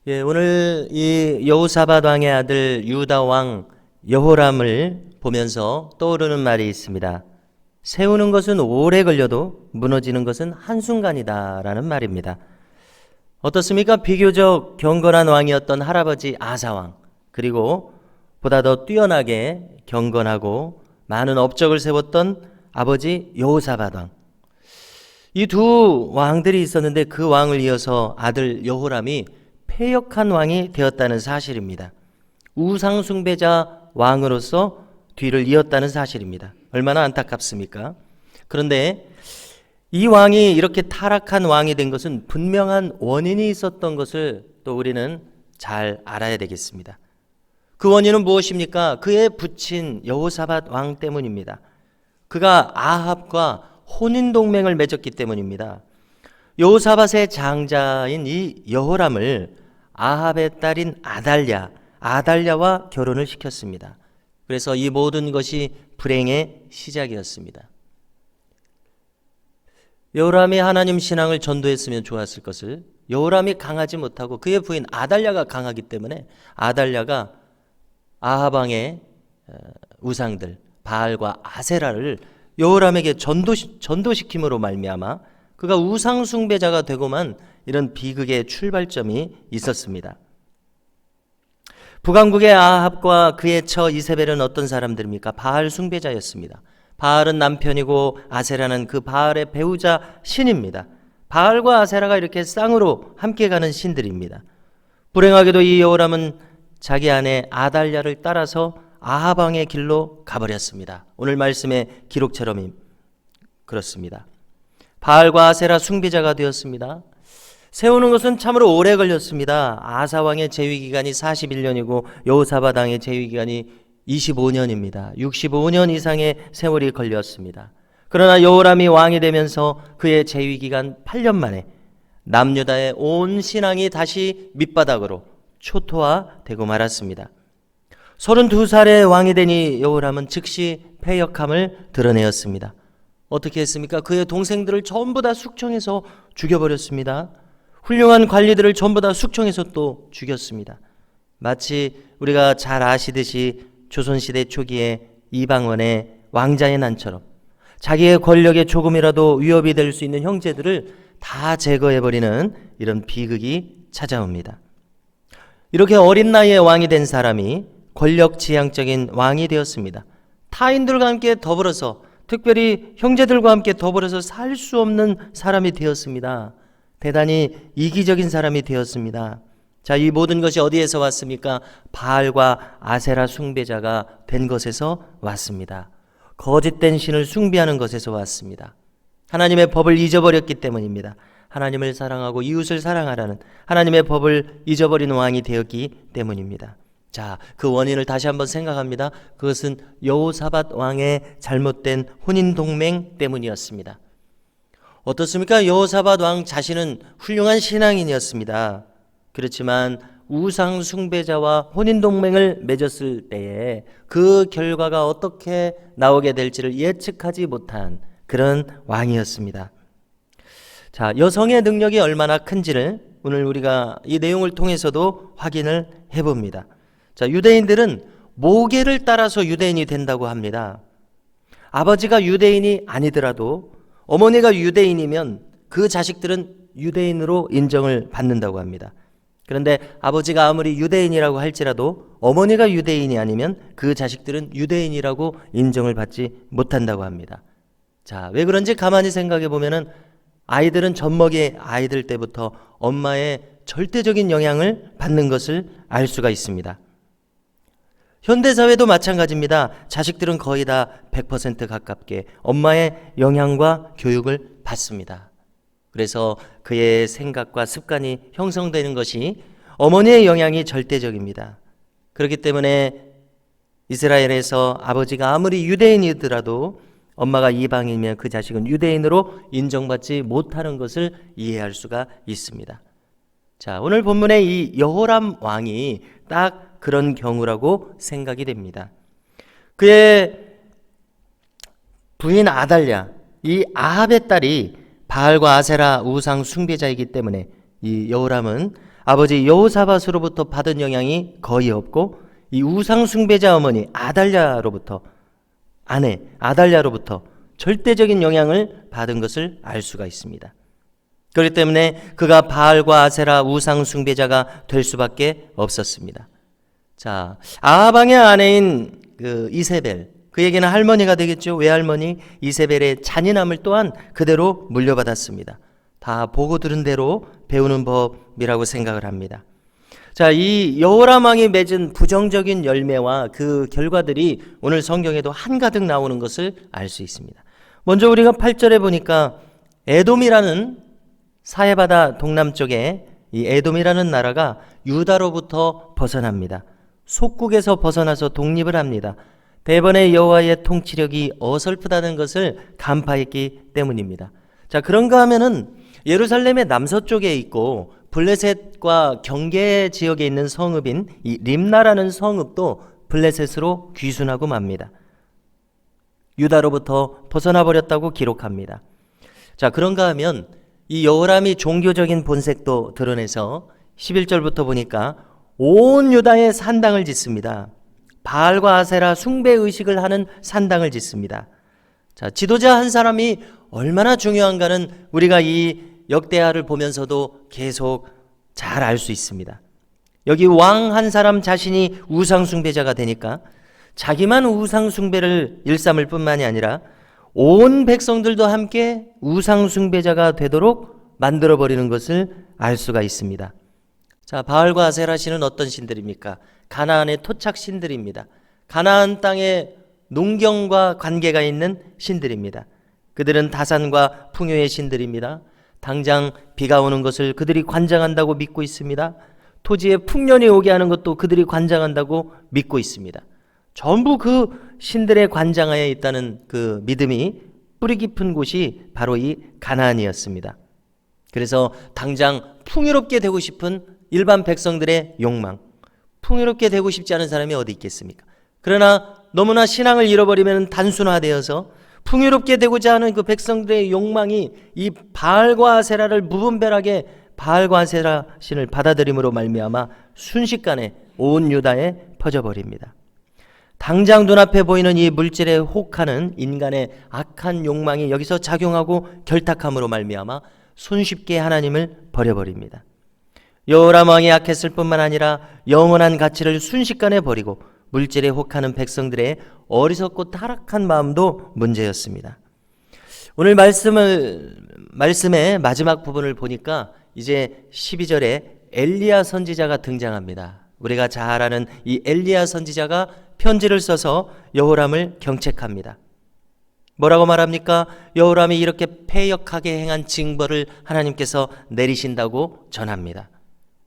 오늘 이 여호사밧 왕의 아들 유다 왕 여호람을 보면서 떠오르는 말이 있습니다. 세우는 것은 오래 걸려도 무너지는 것은 한순간이다라는 말입니다. 어떻습니까? 비교적 경건한 왕이었던 할아버지 아사 왕, 그리고 보다 더 뛰어나게 경건하고 많은 업적을 세웠던 아버지 여호사밧 왕. 이 두 왕들이 있었는데 그 왕을 이어서 아들 여호람이 패역한 왕이 되었다는 사실입니다. 우상 숭배자 왕으로서 뒤를 이었다는 사실입니다. 얼마나 안타깝습니까? 그런데 이 왕이 이렇게 타락한 왕이 된 것은 분명한 원인이 있었던 것을 또 우리는 잘 알아야 되겠습니다. 그 원인은 무엇입니까? 그의 부친 여호사밧 왕 때문입니다. 그가 아합과 혼인동맹을 맺었기 때문입니다. 여호사밧의 장자인 이 여호람을 아합의 딸인 아달랴와 결혼을 시켰습니다. 그래서 이 모든 것이 불행의 시작이었습니다. 여호람이 하나님 신앙을 전도했으면 좋았을 것을 여호람이 강하지 못하고 그의 부인 아달랴가 강하기 때문에 아달랴가 아합 왕의 우상들 바알과 아세라를 여호람에게 전도시킴으로 말미암아 그가 우상 숭배자가 되고만 이런 비극의 출발점이 있었습니다. 북왕국의 아합과 그의 처 이세벨은 어떤 사람들입니까? 바알 숭배자였습니다. 바알은 남편이고 아세라는 그 바알의 배우자 신입니다. 바알과 아세라가 이렇게 쌍으로 함께 가는 신들입니다. 불행하게도 이 여호람은 자기 아내 아달랴를 따라서 아합 왕의 길로 가버렸습니다. 오늘 말씀의 기록처럼 그렇습니다. 바알과 아세라 숭배자가 되었습니다. 세우는 것은 참으로 오래 걸렸습니다. 아사 왕의 재위 기간이 41년이고 여호사밧 왕의 재위 기간이 25년입니다. 65년 이상의 세월이 걸렸습니다. 그러나 여호람이 왕이 되면서 그의 재위 기간 8년 만에 남유다의 온 신앙이 다시 밑바닥으로 초토화되고 말았습니다. 32살의 왕이 되니 여호람은 즉시 패역함을 드러내었습니다. 어떻게 했습니까? 그의 동생들을 전부 다 숙청해서 죽여버렸습니다. 훌륭한 관리들을 전부 다 숙청해서 또 죽였습니다. 마치 우리가 잘 아시듯이 조선시대 초기에 이방원의 왕자의 난처럼 자기의 권력에 조금이라도 위협이 될 수 있는 형제들을 다 제거해버리는 이런 비극이 찾아옵니다. 이렇게 어린 나이에 왕이 된 사람이 권력지향적인 왕이 되었습니다. 타인들과 함께 더불어서 특별히 형제들과 함께 더불어서 살 수 없는 사람이 되었습니다. 대단히 이기적인 사람이 되었습니다. 자, 이 모든 것이 어디에서 왔습니까? 바알과 아세라 숭배자가 된 것에서 왔습니다. 거짓된 신을 숭배하는 것에서 왔습니다. 하나님의 법을 잊어버렸기 때문입니다. 하나님을 사랑하고 이웃을 사랑하라는 하나님의 법을 잊어버린 왕이 되었기 때문입니다. 자, 그 원인을 다시 한번 생각합니다. 그것은 여호사밧 왕의 잘못된 혼인동맹 때문이었습니다. 어떻습니까? 여호사밧 왕 자신은 훌륭한 신앙인이었습니다. 그렇지만 우상 숭배자와 혼인동맹을 맺었을 때에 그 결과가 어떻게 나오게 될지를 예측하지 못한 그런 왕이었습니다. 자, 여성의 능력이 얼마나 큰지를 오늘 우리가 이 내용을 통해서도 확인을 해봅니다. 자, 유대인들은 모계를 따라서 유대인이 된다고 합니다. 아버지가 유대인이 아니더라도 어머니가 유대인이면 그 자식들은 유대인으로 인정을 받는다고 합니다. 그런데 아버지가 아무리 유대인이라고 할지라도 어머니가 유대인이 아니면 그 자식들은 유대인이라고 인정을 받지 못한다고 합니다. 자, 왜 그런지 가만히 생각해 보면은 아이들은 젖먹이 아이들 때부터 엄마의 절대적인 영향을 받는 것을 알 수가 있습니다. 현대사회도 마찬가지입니다. 자식들은 거의 다 100% 가깝게 엄마의 영향과 교육을 받습니다. 그래서 그의 생각과 습관이 형성되는 것이 어머니의 영향이 절대적입니다. 그렇기 때문에 이스라엘에서 아버지가 아무리 유대인이더라도 엄마가 이방인이면 그 자식은 유대인으로 인정받지 못하는 것을 이해할 수가 있습니다. 자, 오늘 본문의 이 여호람 왕이 딱 그런 경우라고 생각이 됩니다. 그의 부인 아달랴, 이 아합의 딸이 바알과 아세라 우상 숭배자이기 때문에 이 여호람은 아버지 여호사밧으로부터 받은 영향이 거의 없고 이 우상 숭배자 어머니 아내 아달랴로부터 절대적인 영향을 받은 것을 알 수가 있습니다. 그렇기 때문에 그가 바알과 아세라 우상 숭배자가 될 수밖에 없었습니다. 자, 아하방의 아내인 그 이세벨, 그에게는 할머니가 되겠죠. 외할머니 이세벨의 잔인함을 또한 그대로 물려받았습니다. 다 보고 들은 대로 배우는 법이라고 생각을 합니다. 자, 이 여호람 왕이 맺은 부정적인 열매와 그 결과들이 오늘 성경에도 한가득 나오는 것을 알 수 있습니다. 먼저 우리가 8절에 보니까 에돔이라는 사해바다 동남쪽에 이 에돔이라는 나라가 유다로부터 벗어납니다. 속국에서 벗어나서 독립을 합니다. 대번에 여호와의 통치력이 어설프다는 것을 간파했기 때문입니다. 자, 그런가 하면은 예루살렘의 남서쪽에 있고 블레셋과 경계 지역에 있는 성읍인 이 림나라는 성읍도 블레셋으로 귀순하고 맙니다. 유다로부터 벗어나 버렸다고 기록합니다. 자, 그런가 하면 이 여호람이 종교적인 본색도 드러내서 11절부터 보니까 온 유다에 산당을 짓습니다. 바알과 아세라 숭배 의식을 하는 산당을 짓습니다. 자, 지도자 한 사람이 얼마나 중요한가는 우리가 이 역대하를 보면서도 계속 잘 알 수 있습니다. 여기 왕 한 사람 자신이 우상 숭배자가 되니까 자기만 우상 숭배를 일삼을 뿐만이 아니라 온 백성들도 함께 우상 숭배자가 되도록 만들어 버리는 것을 알 수가 있습니다. 자, 바알과 아세라 신은 어떤 신들입니까? 가나안의 토착 신들입니다. 가나안 땅의 농경과 관계가 있는 신들입니다. 그들은 다산과 풍요의 신들입니다. 당장 비가 오는 것을 그들이 관장한다고 믿고 있습니다. 토지에 풍년이 오게 하는 것도 그들이 관장한다고 믿고 있습니다. 전부 그 신들의 관장하에 있다는 그 믿음이 뿌리 깊은 곳이 바로 이 가나안이었습니다. 그래서 당장 풍요롭게 되고 싶은 일반 백성들의 욕망, 풍요롭게 되고 싶지 않은 사람이 어디 있겠습니까? 그러나 너무나 신앙을 잃어버리면 단순화되어서 풍요롭게 되고자 하는 그 백성들의 욕망이 이 바알과 아세라를 무분별하게 바알과 아세라 신을 받아들임으로 말미암아 순식간에 온 유다에 퍼져버립니다. 당장 눈앞에 보이는 이 물질에 혹하는 인간의 악한 욕망이 여기서 작용하고 결탁함으로 말미암아 손쉽게 하나님을 버려버립니다. 여호람 왕이 악했을 뿐만 아니라 영원한 가치를 순식간에 버리고 물질에 혹하는 백성들의 어리석고 타락한 마음도 문제였습니다. 오늘 말씀의 마지막 부분을 보니까 이제 12절에 엘리야 선지자가 등장합니다. 우리가 잘 아는 이 엘리야 선지자가 편지를 써서 여호람을 경책합니다. 뭐라고 말합니까? 여호람이 이렇게 패역하게 행한 징벌을 하나님께서 내리신다고 전합니다.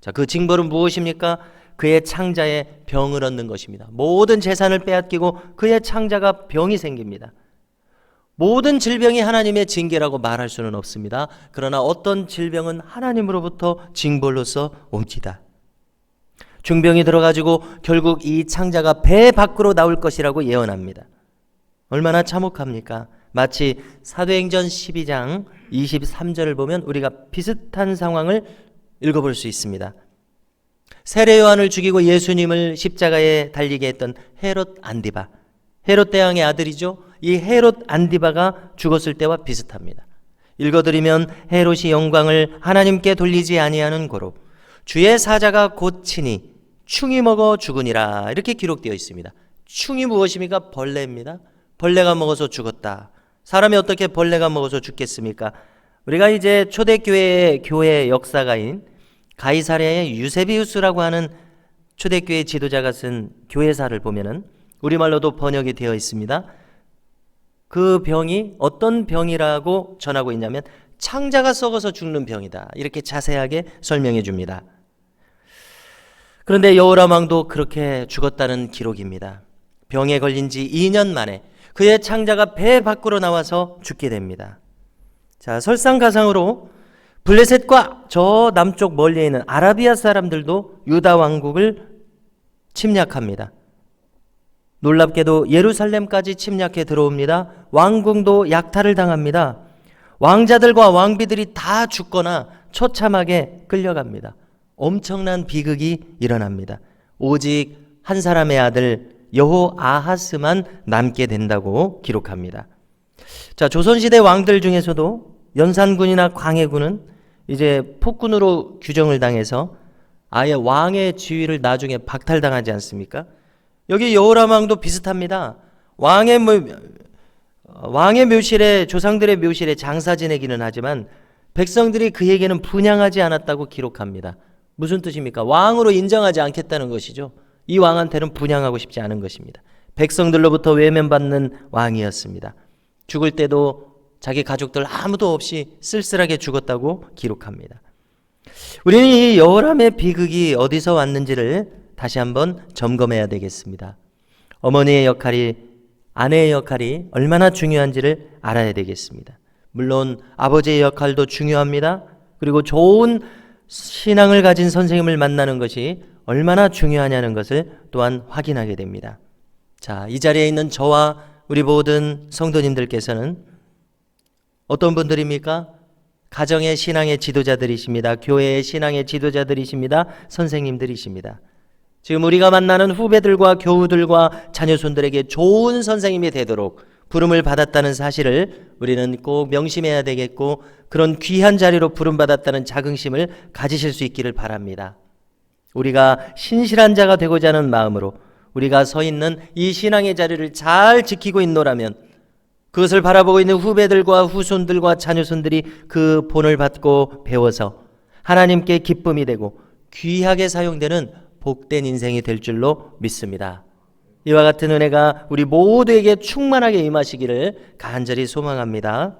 자, 그 징벌은 무엇입니까? 그의 창자에 병을 얻는 것입니다. 모든 재산을 빼앗기고 그의 창자가 병이 생깁니다. 모든 질병이 하나님의 징계라고 말할 수는 없습니다. 그러나 어떤 질병은 하나님으로부터 징벌로서 옵니다. 중병이 들어가지고 결국 이 창자가 배 밖으로 나올 것이라고 예언합니다. 얼마나 참혹합니까? 마치 사도행전 12장 23절을 보면 우리가 비슷한 상황을 읽어볼 수 있습니다. 세례 요한을 죽이고 예수님을 십자가에 달리게 했던 헤롯 안디바, 헤롯 대왕의 아들이죠. 이 헤롯 안디바가 죽었을 때와 비슷합니다. 읽어드리면 헤롯이 영광을 하나님께 돌리지 아니하는 고로 주의 사자가 곧 치니 충이 먹어 죽으니라, 이렇게 기록되어 있습니다. 충이 무엇입니까? 벌레입니다. 벌레가 먹어서 죽었다. 사람이 어떻게 벌레가 먹어서 죽겠습니까? 우리가 이제 초대교회의 교회 역사가인 가이사랴의 유세비우스라고 하는 초대교회 지도자가 쓴 교회사를 보면은 우리말로도 번역이 되어 있습니다. 그 병이 어떤 병이라고 전하고 있냐면 창자가 썩어서 죽는 병이다, 이렇게 자세하게 설명해 줍니다. 그런데 여호람 왕도 그렇게 죽었다는 기록입니다. 병에 걸린 지 2년 만에 그의 창자가 배 밖으로 나와서 죽게 됩니다. 자, 설상가상으로 블레셋과 저 남쪽 멀리에 있는 아라비아 사람들도 유다 왕국을 침략합니다. 놀랍게도 예루살렘까지 침략해 들어옵니다. 왕궁도 약탈을 당합니다. 왕자들과 왕비들이 다 죽거나 처참하게 끌려갑니다. 엄청난 비극이 일어납니다. 오직 한 사람의 아들 여호아하스만 남게 된다고 기록합니다. 자, 조선시대 왕들 중에서도 연산군이나 광해군은 이제 폭군으로 규정을 당해서 아예 왕의 지위를 나중에 박탈당하지 않습니까? 여기 여호람 왕도 비슷합니다. 왕의 묘실에, 조상들의 묘실에 장사 지내기는 하지만 백성들이 그에게는 분향하지 않았다고 기록합니다. 무슨 뜻입니까? 왕으로 인정하지 않겠다는 것이죠. 이 왕한테는 분향하고 싶지 않은 것입니다. 백성들로부터 외면받는 왕이었습니다. 죽을 때도 자기 가족들 아무도 없이 쓸쓸하게 죽었다고 기록합니다. 우리는 이 여호람의 비극이 어디서 왔는지를 다시 한번 점검해야 되겠습니다. 어머니의 역할이, 아내의 역할이 얼마나 중요한지를 알아야 되겠습니다. 물론 아버지의 역할도 중요합니다. 그리고 좋은 신앙을 가진 선생님을 만나는 것이 얼마나 중요하냐는 것을 또한 확인하게 됩니다. 자, 이 자리에 있는 저와 우리 모든 성도님들께서는 어떤 분들입니까? 가정의 신앙의 지도자들이십니다. 교회의 신앙의 지도자들이십니다. 선생님들이십니다. 지금 우리가 만나는 후배들과 교우들과 자녀손들에게 좋은 선생님이 되도록 부름을 받았다는 사실을 우리는 꼭 명심해야 되겠고, 그런 귀한 자리로 부름받았다는 자긍심을 가지실 수 있기를 바랍니다. 우리가 신실한 자가 되고자 하는 마음으로 우리가 서 있는 이 신앙의 자리를 잘 지키고 있노라면, 그것을 바라보고 있는 후배들과 후손들과 자녀손들이 그 본을 받고 배워서 하나님께 기쁨이 되고 귀하게 사용되는 복된 인생이 될 줄로 믿습니다. 이와 같은 은혜가 우리 모두에게 충만하게 임하시기를 간절히 소망합니다.